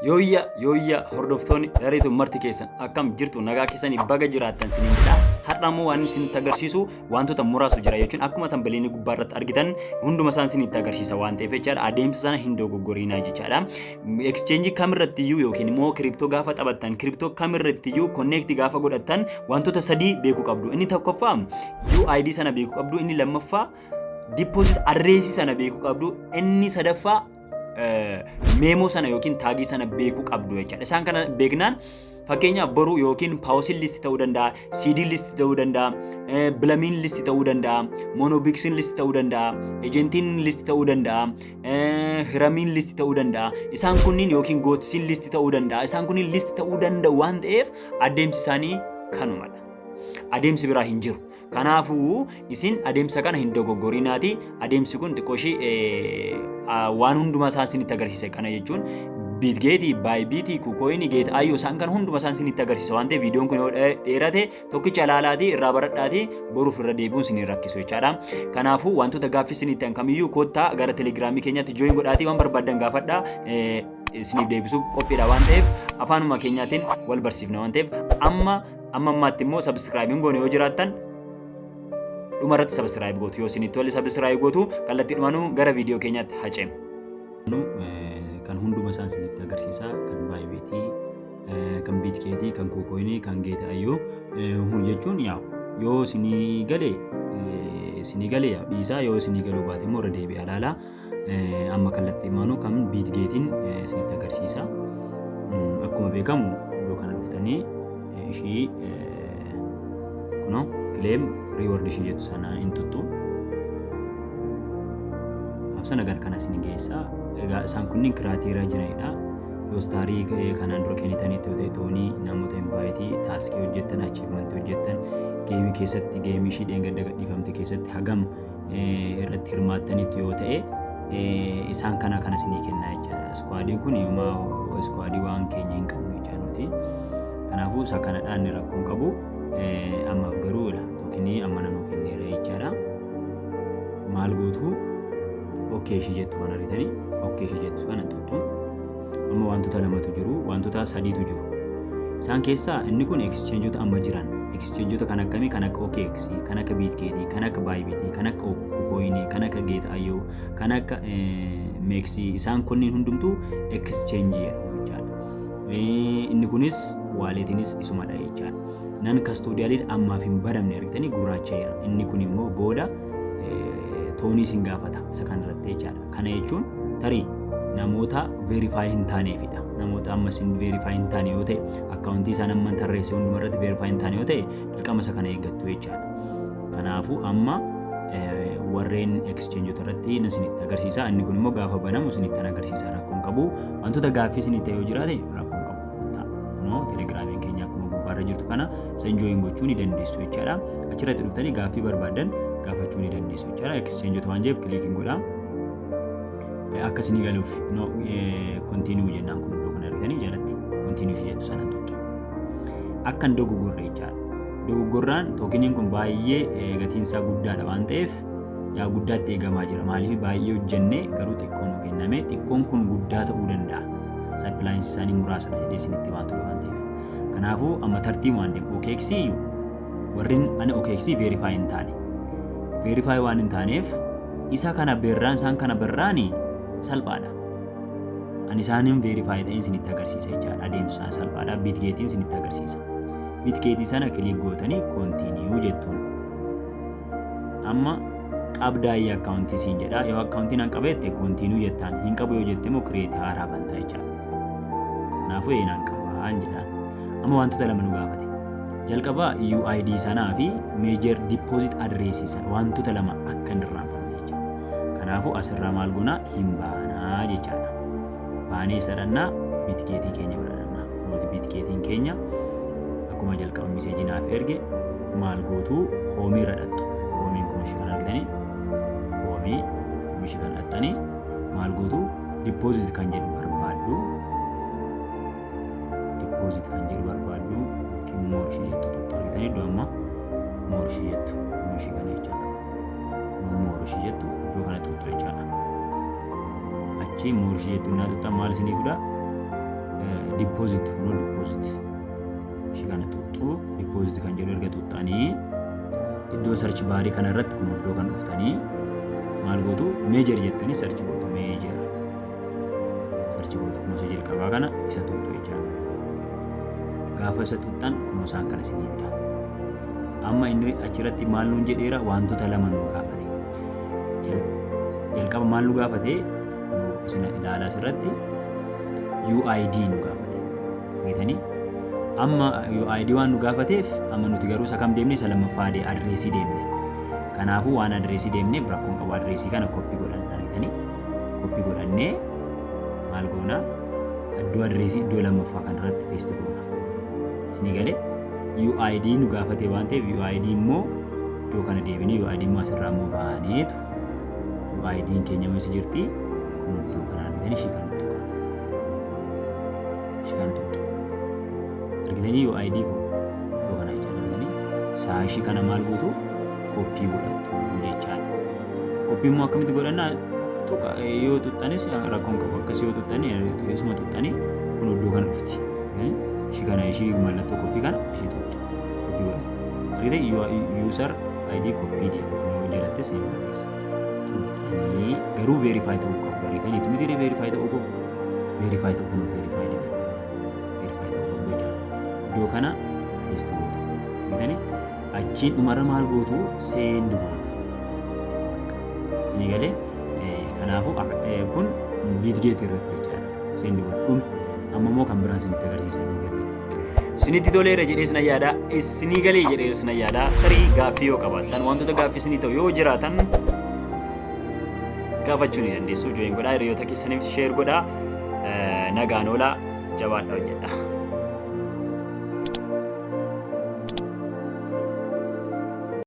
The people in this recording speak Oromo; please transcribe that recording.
Yooyyaa hordoftoonni dareetu marti keessan akkam jirtu nagaa keessanii baga jiraattan siniinidha. Har'a immoo waan isinitti agarsiisu wantoota muraasu jira jechuun akkuma tambaleeni gubbaa irratti argitan hunduma isaan isinitti agarsiisa waan ta'eef jechaadha. Adeemsa sana hin dogoggorinaa jechaadha. Exchange kamirratti iyyuu yookiin immoo kiriptoo gaafa taphattan kiriptoo kamirratti iyyuu connect gaafa godhattan wantoota sadii beekuu qabdu. Inni tokkoffaa UID sana beekuu qabdu. Inni lammaffaa deposit address sana beekuu qabdu. Inni sadaffaa memo sana yookiin taagii sana beekuu qabdu jechaadha. Isaan kana beeknaan fakkeenyaaf boru yookiin paawusin listi ta'uu danda'a, CD listi ta'uu danda'a, bilamiin listi ta'uu danda'a, monobiksin listi ta'uu danda'a, ejentiin listi ta'uu danda'a, hiramiin listi ta'uu danda'a. Isaan kunniin yookiin gootsiin listi ta'uu danda'a. Isaan kunniin listi ta'uu danda'u waan ta'eef adeemsi isaanii kanumadha. Adeemsi biraa hin jiru. Kanaafuu isin adeemsa kana hin dogoggorinaati. Adeemsi kun xiqqooshii waan hundumaa isaan isinitti agarsiisa. Kana jechuun Bitgeetii, Baayibiitii, Kuukooyinii, Geet Ayyoo isaan kana hundumaa isaan isinitti agarsiisa waan ta'eef viidiyoon kun yoo dheerate tokkicha ilaalaatii irraa baradhaatii boruuf irra deebi'uun isin rakkisu jechaadha. Kanaafuu wantoota gaaffii isinitti ta'an kamiyyuu koottaa gara telegiraamii keenyatti jooyin godhaatii waan barbaaddan gaafadhaa. Isiniif deebisuuf qophiidha waan ta'eef afaanuma keenyaatiin wal barsiifna waan ta'eef ammaatti immoo sabskraayibiin goone yoo jiraattan dhumarratti sabskraayib gootu. Yoo isinitti tole sabskraayib gootu kallattiidhumaan gara viidiyoo keenyaatti haceem. Kan hunduma isaan isinitti agarsiisa kan Baayibiitii, kan Bitgeetii, kan Kuukooyinii, kan Geet Ayyoo jechuun yoo isinii galee dhiisaa yoo isinii galuu baate immoo irra deebi'aa ilaalaa. Amma kallattiidhumaan kan Bitgeetiin isinitti agarsiisa. Akkuma beekamu iddoo kana dhuftanii ishii kunoo claim reward ishii jettu sana hin tuttu. Sana gara kana isin geessaa. Egaa isaan kunniin kiraateeraa jiranidha. Yoo staarii kanaan dura kennitanitti yoo ta'e toonii namoota invaayitii taaskii hojjettan achiivmentii hojjettan geemii keessatti geemii ishii dheengadda gadhiifamte keessatti hagam irratti hirmaattanitti yoo ta'e isaan kana isinii kennaa jechaadha. Skwaadiin kun yooma skwaadii waan keenya hin qabnu jechaa nuti. Kanaafuu isa kanadhaan rakkoon qabu. Ammaaf garuu tookinii amma nanuu kenneera jechaadha. Maal gootu okkee ishii jettu kan argitanii okkee ishii jettu kana tuttu. Amma wantoota lamatu jiru, wantoota sadiitu jiru. Isaan keessaa inni kun exchangeota amma jiran. Exchangeota kan akkamii kan akka OKX, kan akka Bitgeetii, kan akka Baayibiitii, kan akka Kuukooyinii, kan akka Geet Ayyoo, kan akka Meeksii isaan kunniin hundumtuu exchange jedhamu jechaadha. Inni kunis waaleetiinis isumadha jechaadha. Nan kastoodiyaaliin ammaaf hin baramne argitanii gurraacha'eera. Inni kun immoo booda toonii isin gaafata isa kanarratti jechaadha. Kana jechuun tarii namoota veerifaayi hin taaneefidha. Namoota amma isin veerifaayi hin taane yoo ta'e akkaawuntii isaan amma tarreesse hunduma irratti veerifaayi hin taane yoo ta'e dirqama isa kana eeggattu jechaadha. Kanaafuu amma warreen exchangeota irratti isinitti agarsiisa. Inni kun immoo gaafa banamu isinitti agarsiisa. Rakkoon qabu. Wantoota gaaffii isinitti yoo jiraate rakkoon qabu. Kunoo telegiraamiin keenya akkuma gubbaarra jirtu kana isin jooyin gochuu ni dandeessu jechaadha. Achirratti dhuftanii gaaffii barbaadan gaafachuu ni dandeessu jechaadha. Exchangeota waan jeef kiliikiin godhaa. Akka isinii galuuf continue jennaan kun iddoo kana argitanii jalatti continue jettu sana tuttu. Akka hin dogoggorre jechaadha. Dogoggorraan tookiniin kun baay'ee gatiinsaa guddaadha waan ta'eef guddaatti eegamaa jira. Maaliif baay'ee hojjennee garuu xiqqoon nu kenname xiqqoon kun guddaa ta'uu danda'a. Sappilaayinsi isaanii muraasadha jedhee isinitti himaa ture waan ta'eef. Kanaafuu amma tartiibuma waan deemu OKX warreen ani OKX verify hin taane. Verify waan hin taaneef isa kana berraan isaan kana berraani salphaadha. Ani isaaniin verify ta'een isinitti agarsiisa jechaadha. Adeemsa salphaadha. Bitgeetiin isinitti agarsiisa. Bitgeetii sana kiliik gootanii continue jettuun. Amma qabdaayii akkaawuntii siin jedha. Yoo akkaawuntiin an qabeette continue jettaan. Hin qabu yoo jette immoo create haaraa bantaa jechaadha. Kanaafuu eenaan qabaa jedhaan. Amma wantoota lama nu gaafate. Jalqabaa UID sanaa fi major deposit address sana wantoota lama akka hin irraanfanne jechaadha. Kanaafuu asirraa maal goonaa hin baanaa jechaadha. Baanee sadhannaa Bitgeetii keenya fudhannaa. Nuti Bitgeetiin keenya akkuma jalqaba miseejii naaf erge maal gootuu hoomii irra dhattu. Hoomiin kun ishii kan argitanii hoomii ishii kan dhattanii maal gootuu deposit kan jedhu barbaaddu. Deposit kan jedhu barbaaddu yookiin moor ishii jettu tuttu argitanii iddoo amma moor ishii jettu ishii kana jechaadha. Moor ishii jettu iddoo kana tuttu jechaadha. Achi ishii moorishii jettuun naa tuttan maal isinii fuudha deposit kunoo deposit ishii kana tuttuu deposit kan jedhu erga tuttanii iddoo search baarii kana irratti kun iddoo kan dhuftanii maal gootu meejar jettanii search gootu meejar search gootu kunoo isa jalqabaa kana isa tuttu jechaadha. Gaafa isa tuttan kunoo isaan kana isinii fida. Amma inni achirratti maal nuun jedheera wantoota lama nu gaafate. Jalqaba maal nu gaafate isin ilaalaa asirratti UID nu gaafate. Feetanii amma UID waan nu gaafateef amma nuti garuu isa kam deemne isa lammaffaa adreesii deemne. Kanaafuu waan adreesii deemneef rakkoon qabu adreesii kana koppii godhanna argitanii koppii godhannee maal goona iddoo adreesii iddoo lammaffaa kanarratti paste goona. Isinii galee UID nu gaafate waan ta'eef UID immoo iddoo kana deebinee UID immoo asirraa immoo baaneetu UID'n keenya meeshaa jirti kun iddoo kana argitanii ishii kan tuttu argitanii UID kun iddoo kana argitanii saa ishii kana maal gootu koppii godhattu jechaadha. Koppii immoo akkamitti godhannaa yoo tuttanis rakkoon qabu akkas yoo tuttanii isuma tuttanii kun iddoo kana dhufti. Ishii kana ishii mallattoo koppii kana ishii tuttu koppii godhattu. Argitanii user ID koppii jedhattis hin barreessa. Tuttanii garuu verify ta'uu qabu. Argitanii itti miti verify ta'uu qabu. Verify ta'uu qabu verify ta'uu qabu jechaadha. Iddoo kana paste gootu. Argitanii achiin dhumarra maal gootu send gootu. Isinii galee kanaafuu kun bitgeet irratti jechaadha. Send gootu amma immoo kan biraan isinitti agarsiisan yoo isinitti toleera jedhees na yaada isinii galee jedhees na yaada tarii gaaffii yoo qabaattan wantoota gaaffii isinii ta'u yoo jiraatan gaafachuu ni dandeessu. Join godhaa hiriyoota keessaniif share godhaa nagaan oolaa jabaadhaa hojjedhaa.